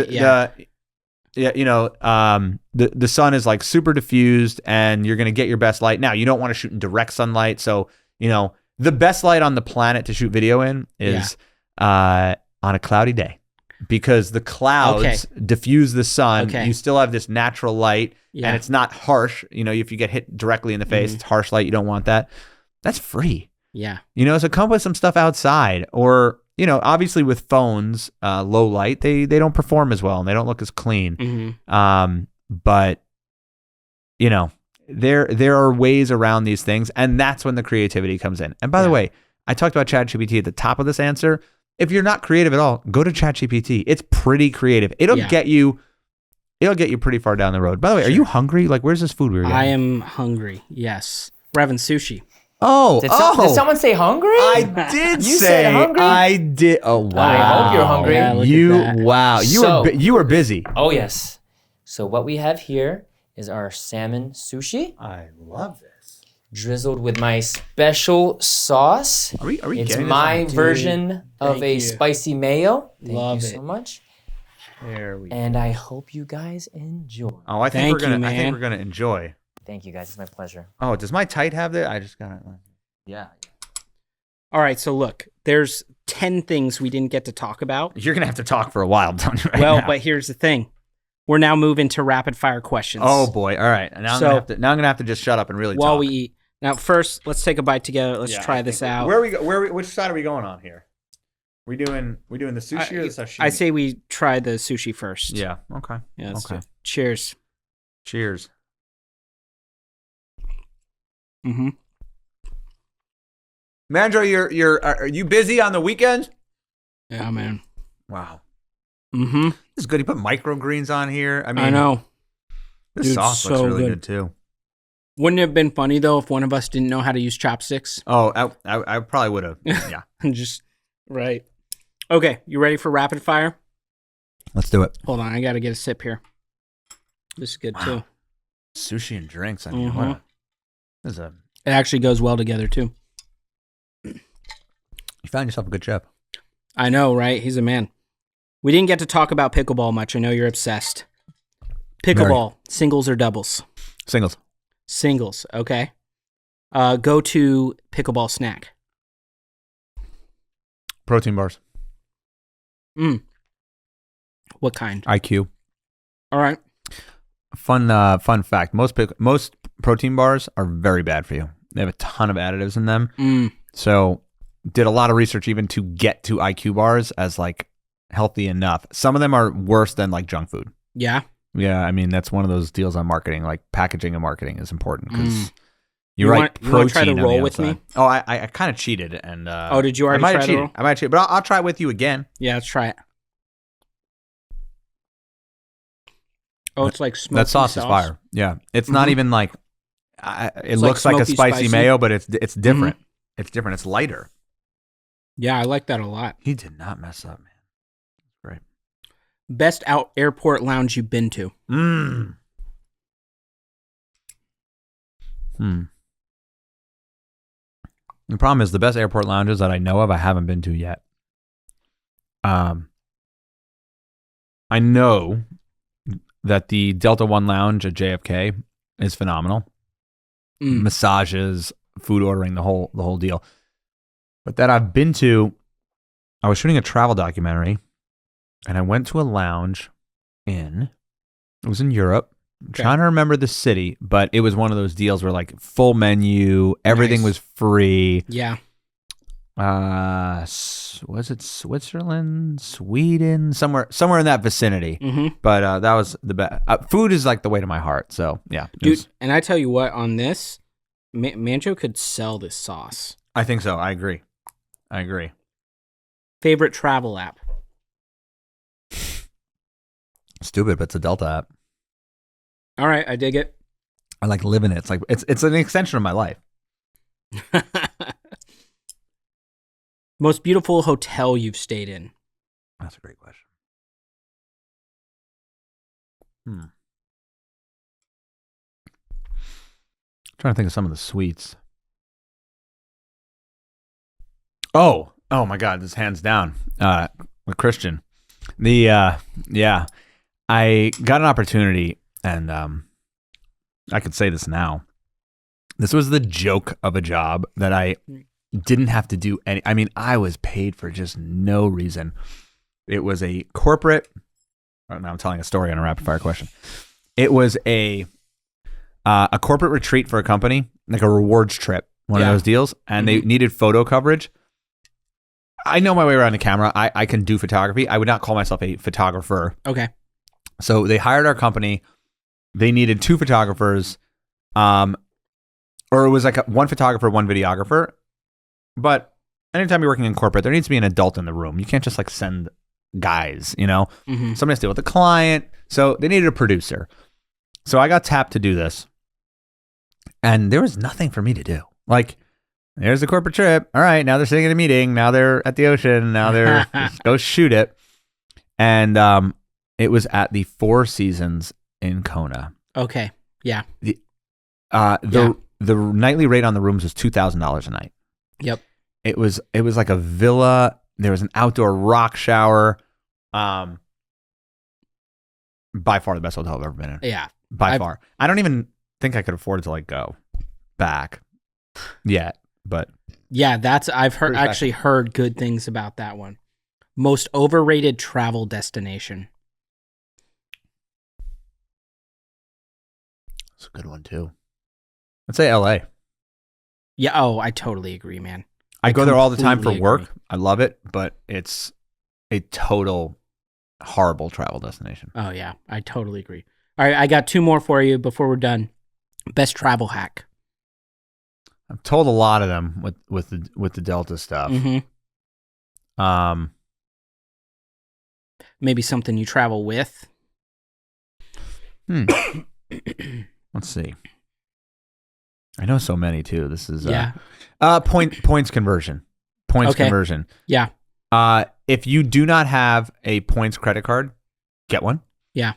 The sun is like super diffused, and you're gonna get your best light. Now, you don't want to shoot in direct sunlight, so the best light on the planet to shoot video in is on a cloudy day, because the clouds diffuse the sun. You still have this natural light, and it's not harsh. If you get hit directly in the face, it's harsh light. You don't want that. That's free. Yeah. So come with some stuff outside, or, obviously with phones, low light, they don't perform as well and they don't look as clean. But, there are ways around these things, and that's when the creativity comes in. And by the way, I talked about ChatGPT at the top of this answer. If you're not creative at all, go to ChatGPT. It's pretty creative. It'll get you pretty far down the road. By the way, are you hungry? Like, where's this food we were getting? I am hungry. Yes. We're having sushi. Did someone say hungry? I did You say said hungry? I did. Oh wow! I hope you're hungry. Yeah, look at that. Wow! You were busy. Oh yes. So what we have here is our salmon sushi, I love this. drizzled with my special sauce. Are we It's getting my this? version of Thank a you. spicy mayo. Thank Love you it. so much. There we go. And I hope you guys enjoy. Oh, I think Thank we're gonna. you, I think man. we're gonna enjoy. Thank you guys. It's my pleasure. Oh, does my tight have that? I just got it. Yeah. All right, so look, there's 10 things we didn't get to talk about. You're gonna have to talk for a while, I'm telling you right Well, now. but here's the thing. We're now moving to rapid fire questions. Oh boy! All right, now I'm gonna have to just shut up and really while talk. we eat. Now, first, let's take a bite together. Let's Yeah, try I this think out. Where we go? Which side are we going on here? We doing the sushi or the sashimi? I say we try the sushi first. Yeah. Okay. Yeah, let's do Okay. it. Cheers. Cheers. Mm-hmm. Mandro, are you busy on the weekends? Yeah, man. Wow. Mm-hmm. This is good. You put microgreens on here. I mean, I know. This Dude, sauce looks so really good. good too. Wouldn't it have been funny, though, if one of us didn't know how to use chopsticks? Oh, I probably would have. Yeah. Just, right. Okay, you ready for rapid fire? Let's do it. Hold on, I got to get a sip here. This is good, too. Sushi and drinks. I mean, Mhm. this is a. It actually goes well together, too. You found yourself a good chef. I know, right? He's a man. We didn't get to talk about pickleball much. I know you're obsessed. Pickleball, singles or doubles? Singles. Singles, okay. Go to pickleball snack. Protein bars. What kind? IQ. All right. Fun fact. Most protein bars are very bad for you. They have a ton of additives in them. So did a lot of research even to get to IQ bars as like healthy enough. Some of them are worse than like junk food. Yeah. Yeah, I mean that's one of those deals on marketing. Like packaging and marketing is important because You you're right. want- you wanna try the protein on roll the with me? outside. Oh, I kind of cheated and. Oh, did you already I might try have the cheated. roll? I might cheat, but I'll try it with you again. Yeah, let's try it. Oh, it's like smoky That sauce is fire. Yeah, it's not even like. It It's looks like like a smoky, spicy spicy. mayo, but it's different. It's different. It's lighter. Yeah, I like that a lot. He did not mess up, man. Great. Best out airport lounge you've been to? The problem is the best airport lounges that I know of, I haven't been to yet. I know that the Delta One Lounge at JFK is phenomenal. Massages, food ordering, the whole deal. But that I've been to, I was shooting a travel documentary, and I went to a lounge it was in Europe. I'm trying to remember the city, but it was one of those deals where like full menu, everything was free. Yeah. Was it Switzerland, Sweden, somewhere in that vicinity? But that was the best. Food is like the way to my heart. So yeah, Dude, and I tell you what, on this, Mancho could sell this sauce. I think so. I agree. Favorite travel app? Stupid, but it's a Delta app. All right, I dig it. I like living it. It's like it's an extension of my life. Most beautiful hotel you've stayed in? That's a great question. Trying to think of some of the suites. Oh my God! This hands down. With Christian, I got an opportunity, and I could say this now. This was the joke of a job that I didn't have to do any. I mean, I was paid for just no reason. It was a corporate. Oh, now I'm telling a story on a rapid fire question. It was a corporate retreat for a company, like a rewards trip, one of those deals, and they needed photo coverage. I know my way around the camera. I can do photography. I would not call myself a photographer. Okay. So they hired our company. They needed 2 photographers, or it was like one photographer, one videographer. But anytime you're working in corporate, there needs to be an adult in the room. You can't just like send guys, you know? Somebody has to deal with the client. So they needed a producer. So I got tapped to do this. And there was nothing for me to do. Like, There's the corporate trip. All right, now they're sitting in a meeting. Now they're at the ocean. Now they're just go shoot it. And it was at the Four Seasons in Kona. Okay. Yeah. The nightly rate on the rooms was $2,000 a night. Yep. It was like a villa. There was an outdoor rock shower. By far the best hotel I've ever been in. Yeah. By far. I don't even think I could afford to like go back yet, but yeah, I've heard good things about that one. Most overrated travel destination. That's a good one too. I'd say LA. Yeah. Oh, I totally agree, man. I go there all the time for completely work. agree. I love it, but it's a total horrible travel destination. Oh yeah, I totally agree. All right, I got 2 more for you before we're done. Best travel hack. I've told a lot of them with the Delta stuff. Mm-hmm. Maybe something you travel with. Let's see. I know so many too. This is Yeah. Points conversion. Points conversion. Yeah. If you do not have a points credit card, get one. Yeah.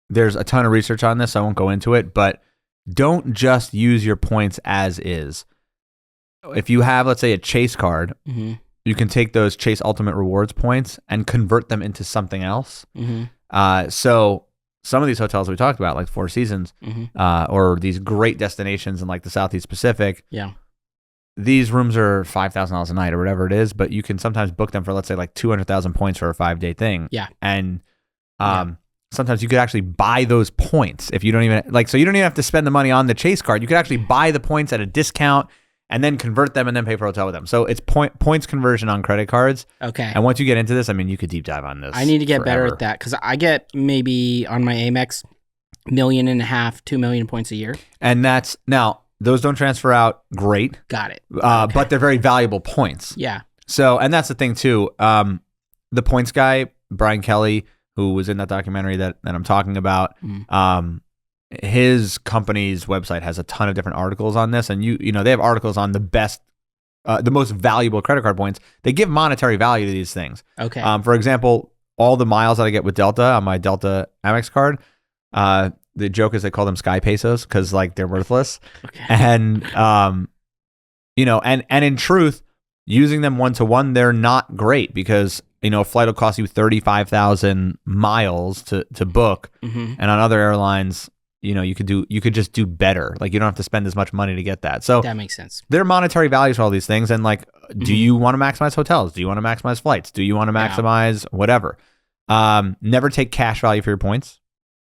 There's a ton of research on this, so I won't go into it, but don't just use your points as is. If you have, let's say, a Chase card, Mm-hmm. you can take those Chase Ultimate Rewards points and convert them into something else. Mm-hmm. So some of these hotels we talked about, like Four Seasons, Mm-hmm. or these great destinations in like the Southeast Pacific, Yeah. these rooms are $5,000 a night or whatever it is, but you can sometimes book them for, let's say, like 200,000 points for a 5-day thing. Yeah. And sometimes you could actually buy those points if you don't even so you don't even have to spend the money on the Chase card. You could actually buy the points at a discount and then convert them and then pay for a hotel with them. So it's points conversion on credit cards. Okay. And once you get into this, I mean, you could deep dive on this. I need to get better forever. at that because I get maybe on my Amex $1.5 million, 2 million points a year. And that's now those don't transfer out great. Got it. But they're very valuable points. Yeah. So, and that's the thing too. The points guy, Brian Kelly, who was in that documentary that I'm talking about, his company's website has a ton of different articles on this, and you know they have articles on the best, the most valuable credit card points. They give monetary value to these things. Okay. For example, all the miles that I get with Delta on my Delta Amex card, the joke is they call them Sky Pesos because like they're worthless, and you know, and in truth, using them 1-to-1, they're not great because you know a flight will cost you 35,000 miles to book, and on other airlines, you know, you could just do better. Like you don't have to spend as much money to get that. So that makes sense. there are monetary values for all these things. And like, do you want to maximize hotels? Do you want to maximize flights? Do you want to maximize whatever? Never take cash value for your points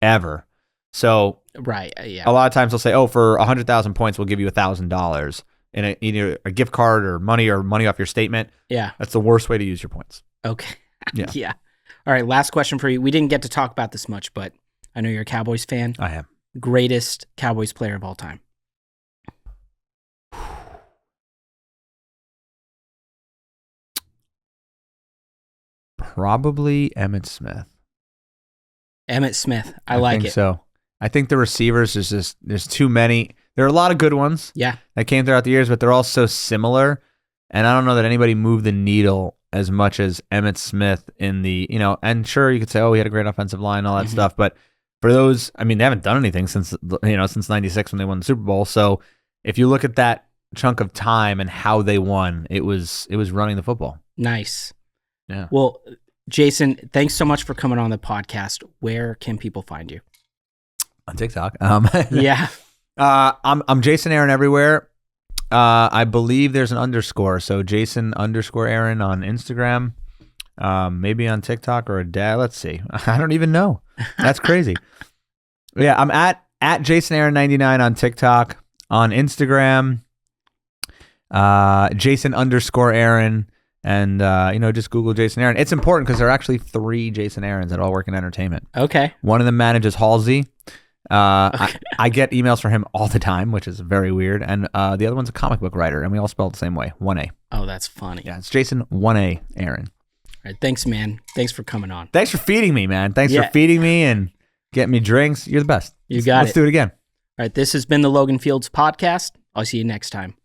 ever. So Right. Yeah. a lot of times they'll say, oh, for 100,000 points, we'll give you $1,000 in either a gift card or money off your statement. Yeah. That's the worst way to use your points. Okay. Yeah. Yeah. All right. Last question for you. We didn't get to talk about this much, but I know you're a Cowboys fan. I am. Greatest Cowboys player of all time. Probably Emmitt Smith. Emmitt Smith. I like think it. So I think the receivers, there's too many. There are a lot of good ones Yeah. that came throughout the years, but they're all so similar. And I don't know that anybody moved the needle as much as Emmitt Smith in the, you know, and sure, you could say, oh, he had a great offensive line, all that stuff. But for those, I mean, they haven't done anything since 96 when they won the Super Bowl. So if you look at that chunk of time and how they won, it was running the football. Nice. Yeah. Well, Jason, thanks so much for coming on the podcast. Where can people find you? On TikTok. Yeah. I'm Jason Aron everywhere. I believe there's an underscore. So Jason_Aron on Instagram. Maybe on TikTok or a dad. Let's see. I don't even know. That's crazy. Yeah, I'm at Jason_Aron99 on TikTok. On Instagram, Jason_Aron. And, you know, just Google Jason Aron. It's important because there are actually 3 Jason Arons that all work in entertainment. Okay. One of them manages Halsey. I get emails from him all the time, which is very weird. And the other one's a comic book writer, and we all spell it the same way, 1A. Oh, that's funny. Yeah, it's Jason 1A Aron. All right. Thanks, man. Thanks for coming on. Thanks for feeding me, man. Thanks for feeding me and getting me drinks. You're the best. You got it. Let's do it again. All right. This has been the Logan Fields Podcast. I'll see you next time.